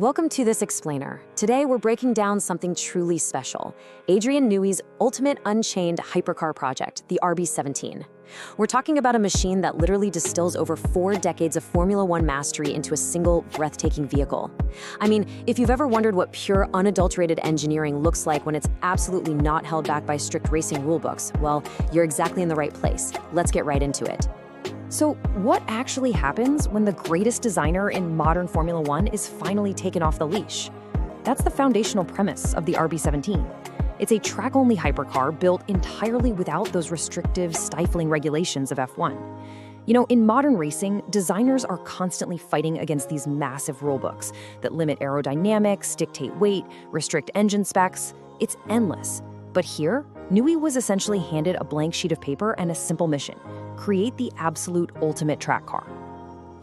welcome to this explainer. Today we're breaking down something truly special, Adrian Newey's ultimate unchained hypercar project, the RB17. We're talking about a machine that literally distills over 4 decades of Formula One mastery into a single, breathtaking vehicle. I mean, if you've ever wondered what pure, unadulterated engineering looks like when it's absolutely not held back by strict racing rulebooks, well, you're exactly in the right place. Let's get right into it. So, what actually happens when the greatest designer in modern Formula One is finally taken off the leash? That's the foundational premise of the RB17. It's a track-only hypercar built entirely without those restrictive, stifling regulations of F1. You know, in modern racing, designers are constantly fighting against these massive rulebooks that limit aerodynamics, dictate weight, restrict engine specs. It's endless. But here, Newey was essentially handed a blank sheet of paper and a simple mission: create the absolute ultimate track car.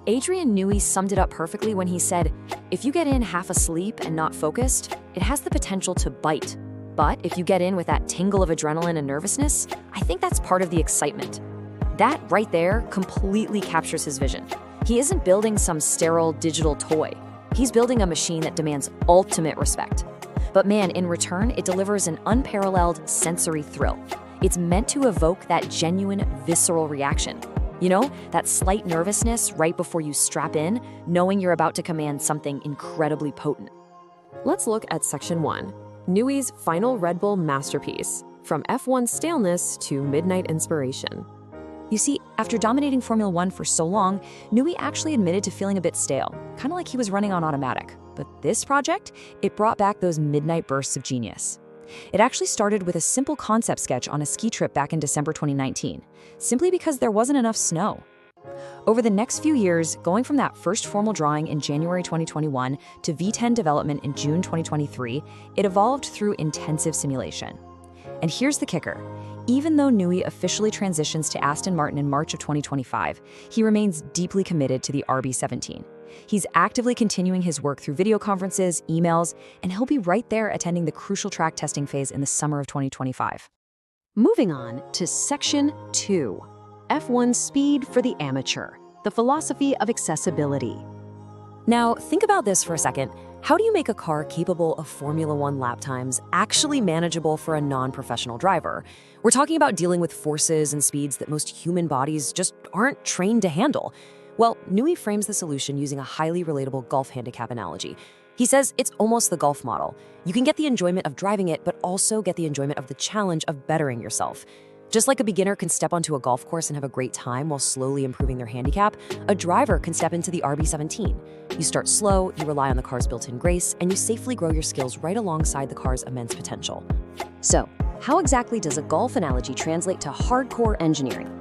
Adrian Newey summed it up perfectly when he said, if you get in half asleep and not focused, it has the potential to bite. But if you get in with that tingle of adrenaline and nervousness, I think that's part of the excitement. That right there completely captures his vision. He isn't building some sterile digital toy. He's building a machine that demands ultimate respect. But man, in return, it delivers an unparalleled sensory thrill. It's meant to evoke that genuine, visceral reaction. You know, that slight nervousness right before you strap in, knowing you're about to command something incredibly potent. Let's look at Section 1, Newey's final Red Bull masterpiece, from F1 staleness to midnight inspiration. You see, after dominating Formula One for so long, Newey actually admitted to feeling a bit stale, kind of like he was running on automatic. But this project, it brought back those midnight bursts of genius. It actually started with a simple concept sketch on a ski trip back in December 2019, simply because there wasn't enough snow. Over the next few years, going from that first formal drawing in January 2021 to V10 development in June 2023, it evolved through intensive simulation. And here's the kicker. Even though Newey officially transitions to Aston Martin in March of 2025, he remains deeply committed to the RB17. He's actively continuing his work through video conferences, emails, and he'll be right there attending the crucial track testing phase in the summer of 2025. Moving on to Section 2, F1 speed for the amateur, the philosophy of accessibility. Now, think about this for a second. How do you make a car capable of Formula One lap times actually manageable for a non-professional driver? We're talking about dealing with forces and speeds that most human bodies just aren't trained to handle. Well, Newey frames the solution using a highly relatable golf handicap analogy. He says it's almost the golf model. You can get the enjoyment of driving it, but also get the enjoyment of the challenge of bettering yourself. Just like a beginner can step onto a golf course and have a great time while slowly improving their handicap, a driver can step into the RB17. You start slow, you rely on the car's built-in grace, and you safely grow your skills right alongside the car's immense potential. So, how exactly does a golf analogy translate to hardcore engineering?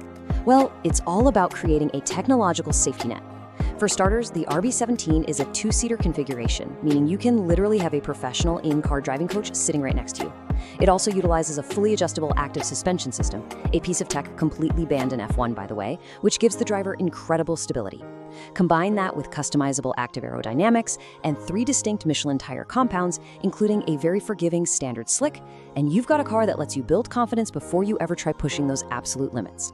Well, it's all about creating a technological safety net. For starters, the RB17 is a 2-seater configuration, meaning you can literally have a professional in-car driving coach sitting right next to you. It also utilizes a fully adjustable active suspension system, a piece of tech completely banned in F1, by the way, which gives the driver incredible stability. Combine that with customizable active aerodynamics and 3 distinct Michelin tire compounds, including a very forgiving standard slick, and you've got a car that lets you build confidence before you ever try pushing those absolute limits.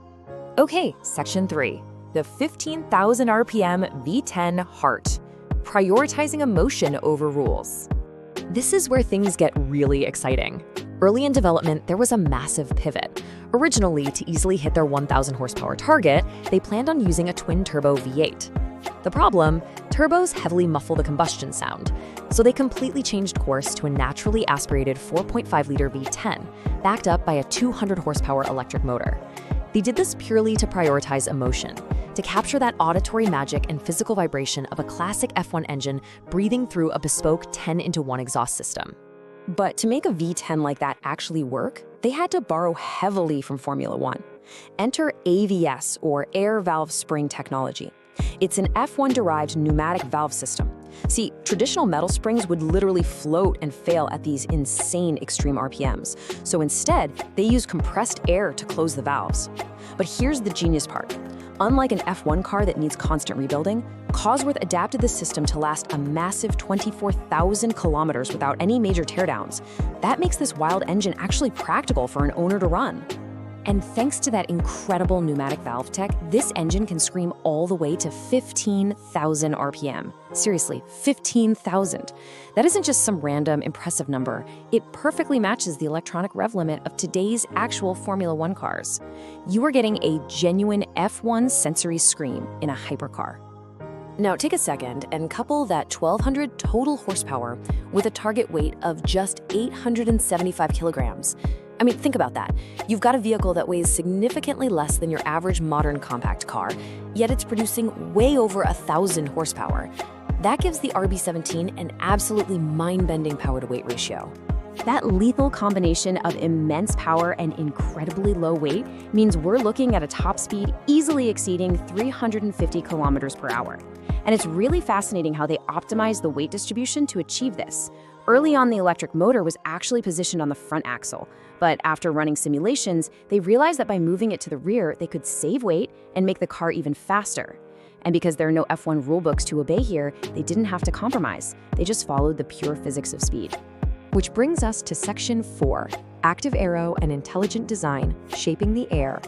Okay, Section 3, the 15,000 RPM V10 Heart, prioritizing emotion over rules. This is where things get really exciting. Early in development, there was a massive pivot. Originally, to easily hit their 1,000 horsepower target, they planned on using a twin-turbo V8. The problem? Turbos heavily muffle the combustion sound, so they completely changed course to a naturally aspirated 4.5-liter V10, backed up by a 200 horsepower electric motor. They did this purely to prioritize emotion, to capture that auditory magic and physical vibration of a classic F1 engine breathing through a bespoke 10-into-1 exhaust system. But to make a V10 like that actually work, they had to borrow heavily from Formula One. Enter AVS, or air valve spring technology. It's an F1-derived pneumatic valve system. See, traditional metal springs would literally float and fail at these insane extreme RPMs. So instead, they use compressed air to close the valves. But here's the genius part. Unlike an F1 car that needs constant rebuilding, Cosworth adapted the system to last a massive 24,000 kilometers without any major teardowns. That makes this wild engine actually practical for an owner to run. And thanks to that incredible pneumatic valve tech, this engine can scream all the way to 15,000 RPM. Seriously, 15,000. That isn't just some random impressive number. It perfectly matches the electronic rev limit of today's actual Formula One cars. You are getting a genuine F1 sensory scream in a hypercar. Now take a second and couple that 1,200 total horsepower with a target weight of just 875 kilograms. I mean, think about that. You've got a vehicle that weighs significantly less than your average modern compact car, yet it's producing way over 1,000 horsepower. That gives the RB17 an absolutely mind-bending power-to-weight ratio. That lethal combination of immense power and incredibly low weight means we're looking at a top speed easily exceeding 350 kilometers per hour. And it's really fascinating how they optimize the weight distribution to achieve this. Early on, the electric motor was actually positioned on the front axle, but after running simulations, they realized that by moving it to the rear, they could save weight and make the car even faster. And because there are no F1 rulebooks to obey here, they didn't have to compromise. They just followed the pure physics of speed. Which brings us to Section 4, Active Aero and Intelligent Design, Shaping the Air.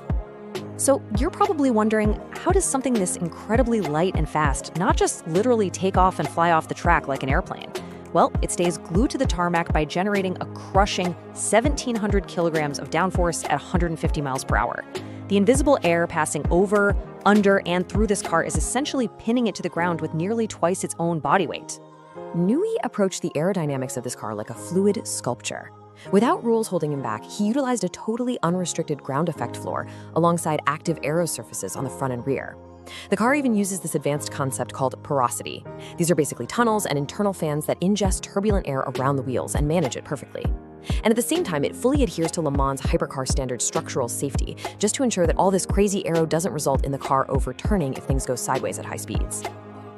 So you're probably wondering, how does something this incredibly light and fast not just literally take off and fly off the track like an airplane? Well, it stays glued to the tarmac by generating a crushing 1,700 kilograms of downforce at 150 miles per hour. The invisible air passing over, under, and through this car is essentially pinning it to the ground with nearly twice its own body weight. Newey approached the aerodynamics of this car like a fluid sculpture. Without rules holding him back, he utilized a totally unrestricted ground effect floor alongside active aero surfaces on the front and rear. The car even uses this advanced concept called porosity. These are basically tunnels and internal fans that ingest turbulent air around the wheels and manage it perfectly. And at the same time, it fully adheres to Le Mans Hypercar standard structural safety, just to ensure that all this crazy aero doesn't result in the car overturning if things go sideways at high speeds.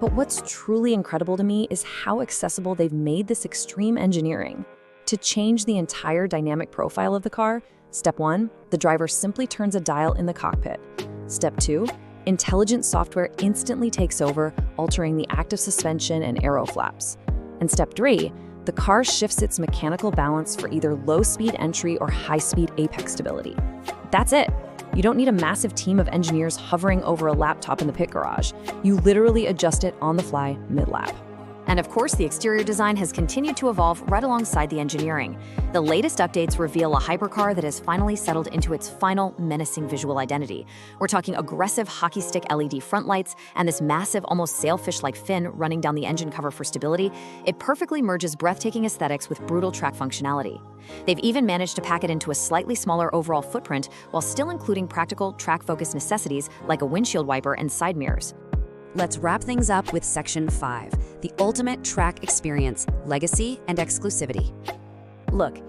But what's truly incredible to me is how accessible they've made this extreme engineering. To change the entire dynamic profile of the car, Step 1, the driver simply turns a dial in the cockpit. Step 2, intelligent software instantly takes over, altering the active suspension and aero flaps. And Step 3, the car shifts its mechanical balance for either low-speed entry or high-speed apex stability. That's it. You don't need a massive team of engineers hovering over a laptop in the pit garage. You literally adjust it on the fly mid-lap. And of course, the exterior design has continued to evolve right alongside the engineering. The latest updates reveal a hypercar that has finally settled into its final menacing visual identity. We're talking aggressive hockey stick LED front lights and this massive, almost sailfish-like fin running down the engine cover for stability. It perfectly merges breathtaking aesthetics with brutal track functionality. They've even managed to pack it into a slightly smaller overall footprint while still including practical, track-focused necessities like a windshield wiper and side mirrors. Let's wrap things up with Section 5, the ultimate track experience, legacy, and exclusivity. Look,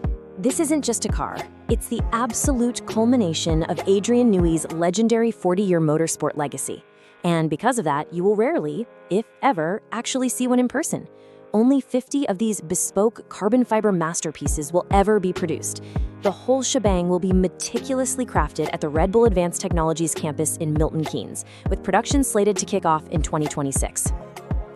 this isn't just a car. It's the absolute culmination of Adrian Newey's legendary 40-year motorsport legacy. And because of that, you will rarely, if ever, actually see one in person. Only 50 of these bespoke carbon fiber masterpieces will ever be produced. The whole shebang will be meticulously crafted at the Red Bull Advanced Technologies campus in Milton Keynes, with production slated to kick off in 2026.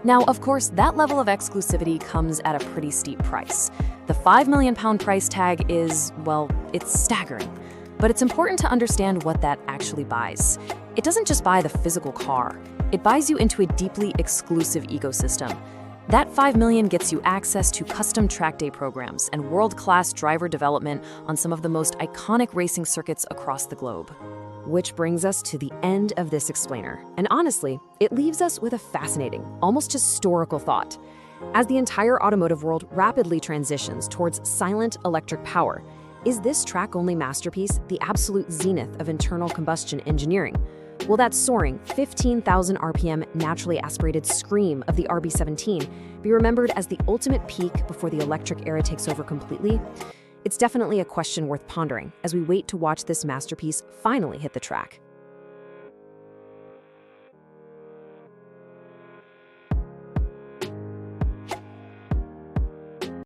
Now, of course, that level of exclusivity comes at a pretty steep price. The £5 million price tag is, well, it's staggering. But it's important to understand what that actually buys. It doesn't just buy the physical car. It buys you into a deeply exclusive ecosystem. That $5 million gets you access to custom track day programs and world-class driver development on some of the most iconic racing circuits across the globe. Which brings us to the end of this explainer. And honestly, it leaves us with a fascinating, almost historical thought. As the entire automotive world rapidly transitions towards silent electric power, is this track-only masterpiece the absolute zenith of internal combustion engineering? Will that soaring 15,000 RPM naturally aspirated scream of the RB17 be remembered as the ultimate peak before the electric era takes over completely? It's definitely a question worth pondering as we wait to watch this masterpiece finally hit the track.